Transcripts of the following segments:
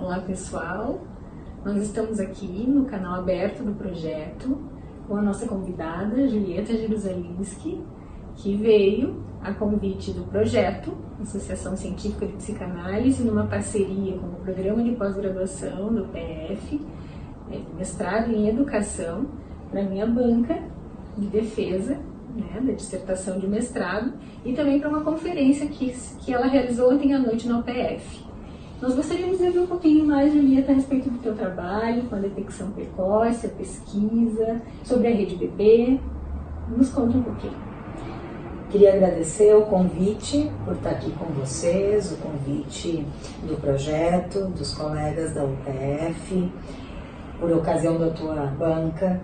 Olá pessoal, nós estamos aqui no canal aberto do projeto com a nossa convidada Julieta Jerusalinski, que veio a convite do projeto Associação Científica de Psicanálise, numa parceria com o Programa de Pós-Graduação do PF, mestrado em Educação, para minha banca de defesa, da dissertação de mestrado, e também para uma conferência que ela realizou ontem à noite na UPF. Nós gostaríamos de ouvir um pouquinho mais, Julieta, a respeito do teu trabalho com a detecção precoce, a pesquisa, sobre a Rede Bebê. Nos conta um pouquinho. Queria agradecer o convite por estar aqui com vocês, o convite do projeto, dos colegas da UPF, por ocasião da tua banca,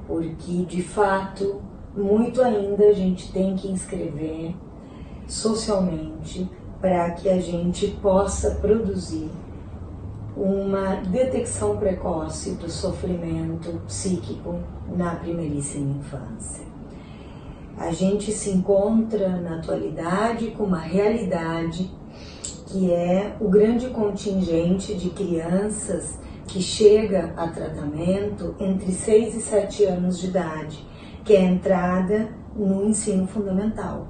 porque, de fato, muito ainda a gente tem que inscrever socialmente para que a gente possa produzir uma detecção precoce do sofrimento psíquico na primeiríssima infância. A gente se encontra na atualidade com uma realidade que é o grande contingente de crianças que chega a tratamento entre 6 e 7 anos de idade, que é a entrada no ensino fundamental.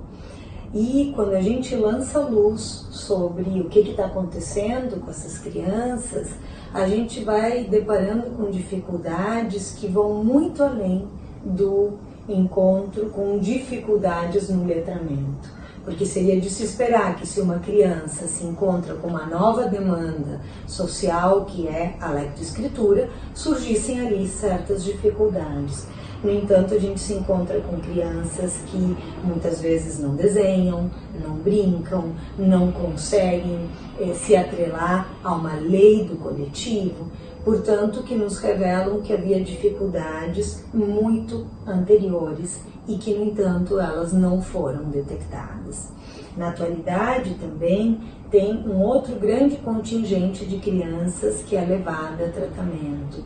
E quando a gente lança luz sobre o que está acontecendo com essas crianças, a gente vai deparando com dificuldades que vão muito além do encontro com dificuldades no letramento. Porque seria de se esperar que, se uma criança se encontra com uma nova demanda social, que é a lectoescritura, surgissem ali certas dificuldades. No entanto, a gente se encontra com crianças que muitas vezes não desenham, não brincam, não conseguem se atrelar a uma lei do coletivo, portanto, que nos revelam que havia dificuldades muito anteriores e que, no entanto, elas não foram detectadas. Na atualidade, também, tem um outro grande contingente de crianças que é levada a tratamento.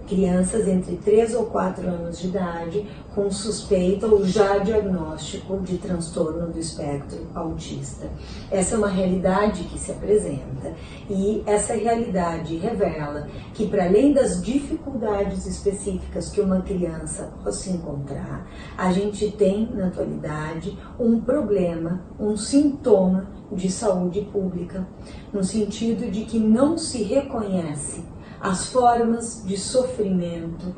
Crianças entre 3 ou 4 anos de idade com suspeita ou já diagnóstico de transtorno do espectro autista. Essa é uma realidade que se apresenta, e essa realidade revela que, para além das dificuldades específicas que uma criança possa encontrar, a gente tem na atualidade um problema, um sintoma de saúde pública, no sentido de que não se reconhece as formas de sofrimento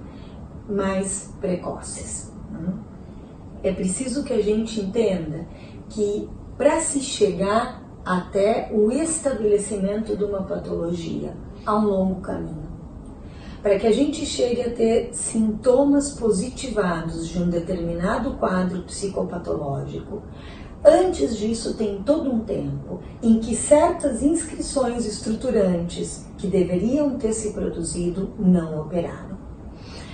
mais precoces. É preciso que a gente entenda que, para se chegar até o estabelecimento de uma patologia, há um longo caminho. Para que a gente chegue a ter sintomas positivados de um determinado quadro psicopatológico, antes disso tem todo um tempo em que certas inscrições estruturantes que deveriam ter se produzido não operaram.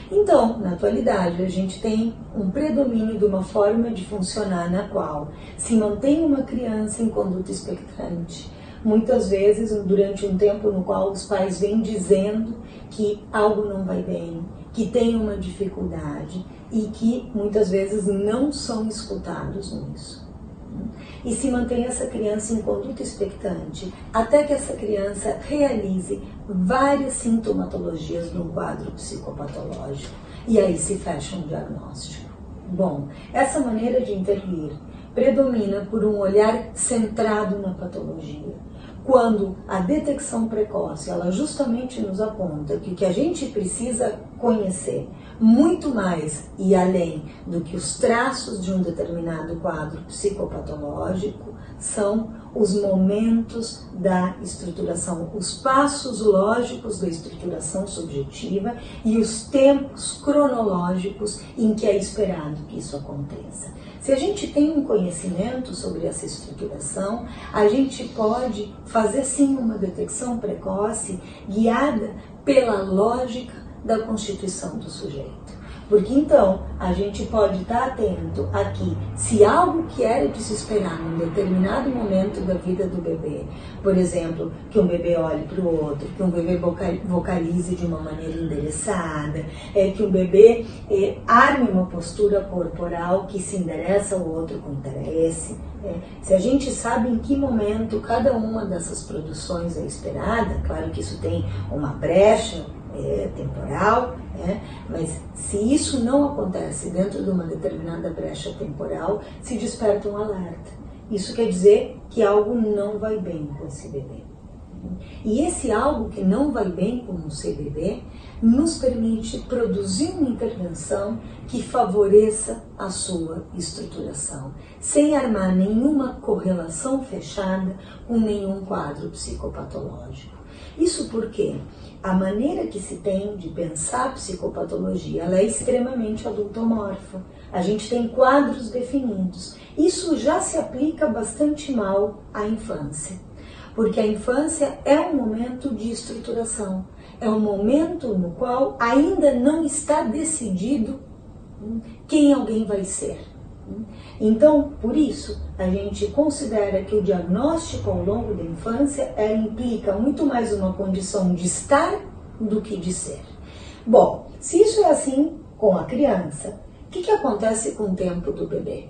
Então, na atualidade, a gente tem um predomínio de uma forma de funcionar na qual se mantém uma criança em conduta expectante, muitas vezes durante um tempo no qual os pais vêm dizendo que algo não vai bem, que tem uma dificuldade e que muitas vezes não são escutados nisso. E se mantém essa criança em conduta expectante até que essa criança realize várias sintomatologias no quadro psicopatológico, e aí se fecha um diagnóstico. Bom, essa maneira de intervir predomina por um olhar centrado na patologia, quando a detecção precoce, ela justamente nos aponta que o que a gente precisa conhecer muito mais e além do que os traços de um determinado quadro psicopatológico são os momentos da estruturação, os passos lógicos da estruturação subjetiva e os tempos cronológicos em que é esperado que isso aconteça. Se a gente tem um conhecimento sobre essa estruturação, a gente pode fazer sim uma detecção precoce guiada pela lógica da constituição do sujeito. Porque então a gente pode estar atento aqui, se algo que era de se esperar num determinado momento da vida do bebê, por exemplo, que um bebê olhe para o outro, que um bebê vocalize de uma maneira endereçada, que um bebê arme uma postura corporal que se endereça ao outro com interesse. Se a gente sabe em que momento cada uma dessas produções é esperada, claro que isso tem uma brecha temporal, mas se isso não acontece dentro de uma determinada brecha temporal, se desperta um alerta. Isso quer dizer que algo não vai bem com esse bebê. E esse algo que não vai bem com o seu bebê nos permite produzir uma intervenção que favoreça a sua estruturação, sem armar nenhuma correlação fechada com nenhum quadro psicopatológico. Isso porque a maneira que se tem de pensar a psicopatologia, ela é extremamente adultomorfa. A gente tem quadros definidos. Isso já se aplica bastante mal à infância, porque a infância é um momento de estruturação, é um momento no qual ainda não está decidido quem alguém vai ser. Então, por isso, a gente considera que o diagnóstico ao longo da infância implica muito mais uma condição de estar do que de ser. Bom, se isso é assim com a criança, o que acontece com o tempo do bebê?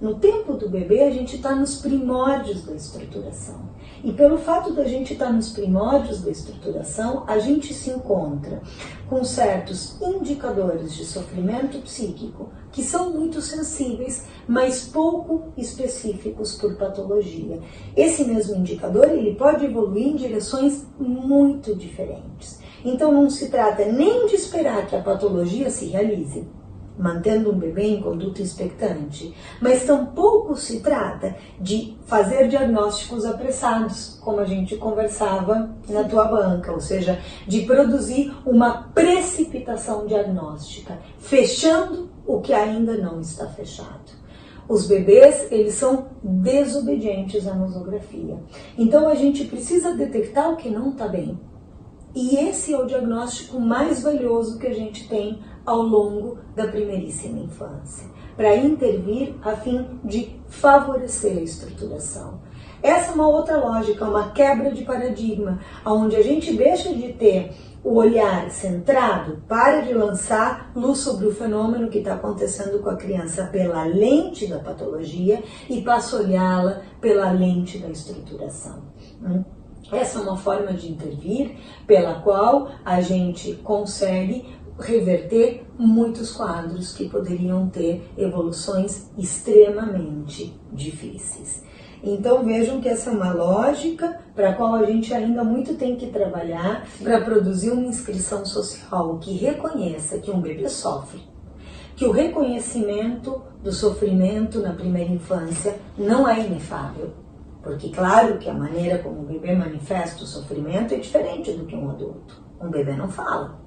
No tempo do bebê, a gente está nos primórdios da estruturação. E pelo fato da gente estar nos primórdios da estruturação, a gente se encontra com certos indicadores de sofrimento psíquico que são muito sensíveis, mas pouco específicos por patologia. Esse mesmo indicador, ele pode evoluir em direções muito diferentes. Então não se trata nem de esperar que a patologia se realize, mantendo um bebê em conduta expectante, mas tampouco se trata de fazer diagnósticos apressados, como a gente conversava na tua banca, ou seja, de produzir uma precipitação diagnóstica, fechando o que ainda não está fechado. Os bebês, eles são desobedientes à nosografia. Então a gente precisa detectar o que não está bem. E esse é o diagnóstico mais valioso que a gente tem ao longo da primeiríssima infância, para intervir a fim de favorecer a estruturação. Essa é uma outra lógica, uma quebra de paradigma, onde a gente deixa de ter o olhar centrado, para de lançar luz sobre o fenômeno que está acontecendo com a criança pela lente da patologia e passa a olhá-la pela lente da estruturação. Essa é uma forma de intervir pela qual a gente consegue reverter muitos quadros que poderiam ter evoluções extremamente difíceis. Então vejam que essa é uma lógica para a qual a gente ainda muito tem que trabalhar para produzir uma inscrição social que reconheça que um bebê sofre, que o reconhecimento do sofrimento na primeira infância não é inefável. Porque claro que a maneira como o bebê manifesta o sofrimento é diferente do que um adulto. Um bebê não fala.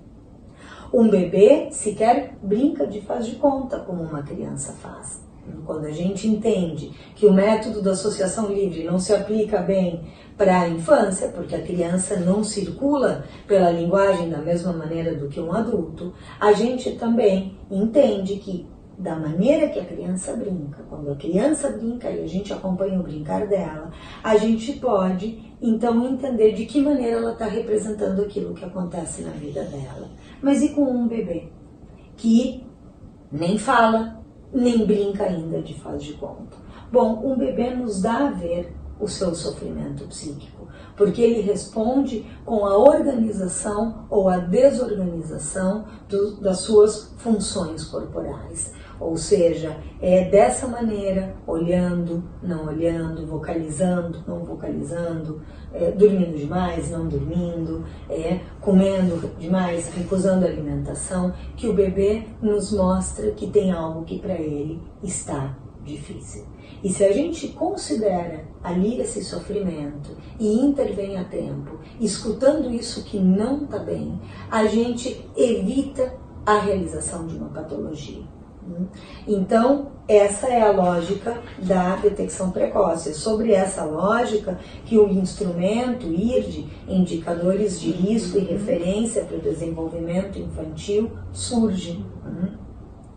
Um bebê sequer brinca de faz de conta como uma criança faz. Quando a gente entende que o método da associação livre não se aplica bem para a infância, porque a criança não circula pela linguagem da mesma maneira do que um adulto, a gente também entende que da maneira que a criança brinca, quando a criança brinca e a gente acompanha o brincar dela, a gente pode então entender de que maneira ela está representando aquilo que acontece na vida dela. Mas e com um bebê que nem fala, nem brinca ainda de faz de conta? Bom, um bebê nos dá a ver o seu sofrimento psíquico, porque ele responde com a organização ou a desorganização das suas funções corporais. Ou seja, é dessa maneira, olhando, não olhando, vocalizando, não vocalizando, dormindo demais, não dormindo, comendo demais, recusando a alimentação, que o bebê nos mostra que tem algo que para ele está difícil. E se a gente considera ali esse sofrimento e intervém a tempo, escutando isso que não está bem, a gente evita a realização de uma patologia. Então, essa é a lógica da detecção precoce. É sobre essa lógica que o instrumento IRD, Indicadores de Risco e Referência para o Desenvolvimento Infantil, surge.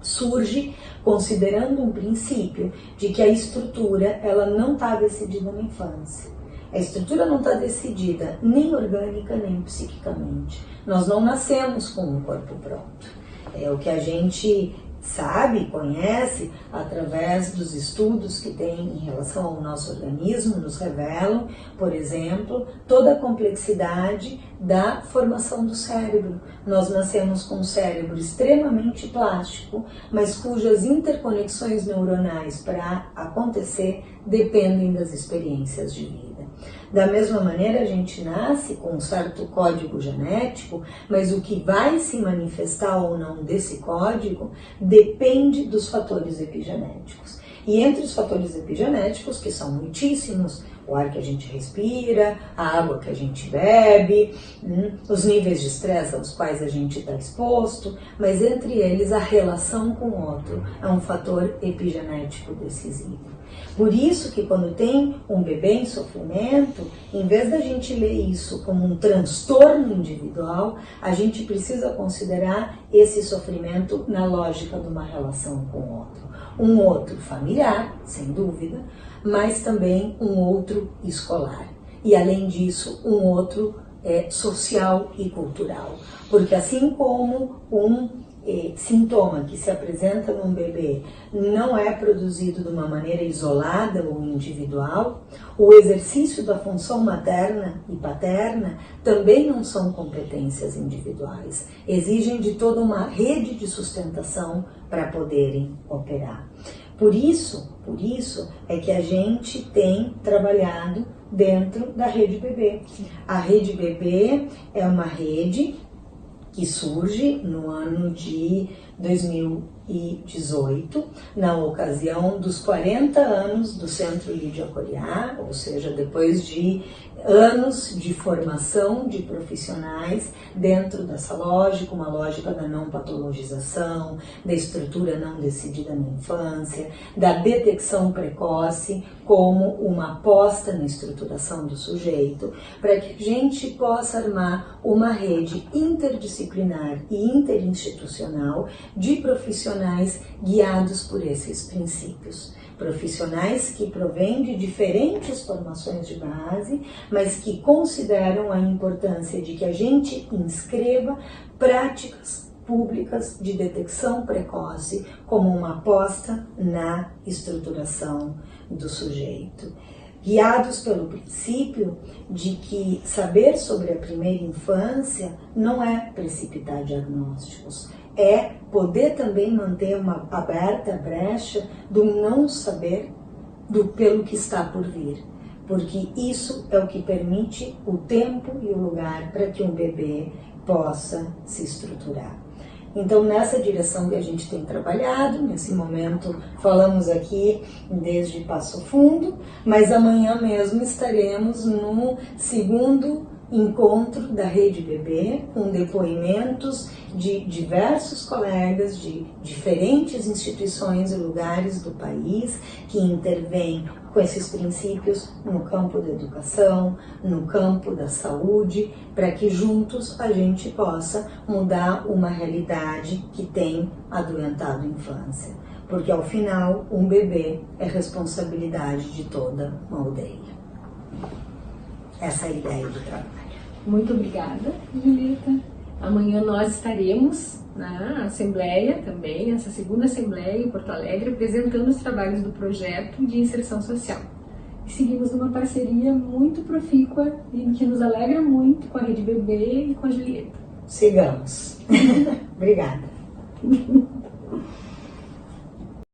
surge considerando um princípio de que a estrutura ela não está decidida na infância. A estrutura não está decidida nem orgânica nem psiquicamente. Nós não nascemos com um corpo pronto. É o que a gente sabe, conhece, através dos estudos que tem em relação ao nosso organismo, nos revelam, por exemplo, toda a complexidade da formação do cérebro. Nós nascemos com um cérebro extremamente plástico, mas cujas interconexões neuronais para acontecer dependem das experiências de vida. Da mesma maneira, a gente nasce com um certo código genético, mas o que vai se manifestar ou não desse código depende dos fatores epigenéticos. E entre os fatores epigenéticos, que são muitíssimos, o ar que a gente respira, a água que a gente bebe, os níveis de estresse aos quais a gente está exposto, mas entre eles a relação com o outro é um fator epigenético decisivo. Por isso que quando tem um bebê em sofrimento, em vez da gente ler isso como um transtorno individual, a gente precisa considerar esse sofrimento na lógica de uma relação com o outro. Um outro familiar, sem dúvida, mas também um outro escolar. E além disso, um outro social e cultural. Porque assim como um sintoma que se apresenta num bebê não é produzido de uma maneira isolada ou individual, o exercício da função materna e paterna também não são competências individuais. Exigem de toda uma rede de sustentação para poderem operar. Por isso é que a gente tem trabalhado dentro da Rede Bebê. A Rede Bebê é uma rede que surge no ano de 2018, na ocasião dos 40 anos do Centro Lídia Coriá, ou seja, depois de anos de formação de profissionais dentro dessa lógica, uma lógica da não patologização, da estrutura não decidida na infância, da detecção precoce como uma aposta na estruturação do sujeito, para que a gente possa armar uma rede interdisciplinar e interinstitucional de profissionais guiados por esses princípios. Profissionais que provêm de diferentes formações de base, mas que consideram a importância de que a gente inscreva práticas públicas de detecção precoce como uma aposta na estruturação do sujeito. Guiados pelo princípio de que saber sobre a primeira infância não é precipitar diagnósticos, é poder também manter uma aberta brecha do não saber pelo que está por vir, porque isso é o que permite o tempo e o lugar para que um bebê possa se estruturar. Então, nessa direção que a gente tem trabalhado, nesse momento falamos aqui desde Passo Fundo, mas amanhã mesmo estaremos no segundo encontro da Rede Bebê, com depoimentos de diversos colegas de diferentes instituições e lugares do país que intervêm com esses princípios no campo da educação, no campo da saúde, para que juntos a gente possa mudar uma realidade que tem adoentado a infância. Porque ao final, um bebê é responsabilidade de toda uma aldeia. Essa é a ideia do trabalho. Muito obrigada, Julieta. Amanhã nós estaremos na Assembleia também, nessa segunda Assembleia em Porto Alegre, apresentando os trabalhos do projeto de inserção social. E seguimos numa parceria muito profícua e que nos alegra muito com a Rede Bebê e com a Julieta. Sigamos. Obrigada.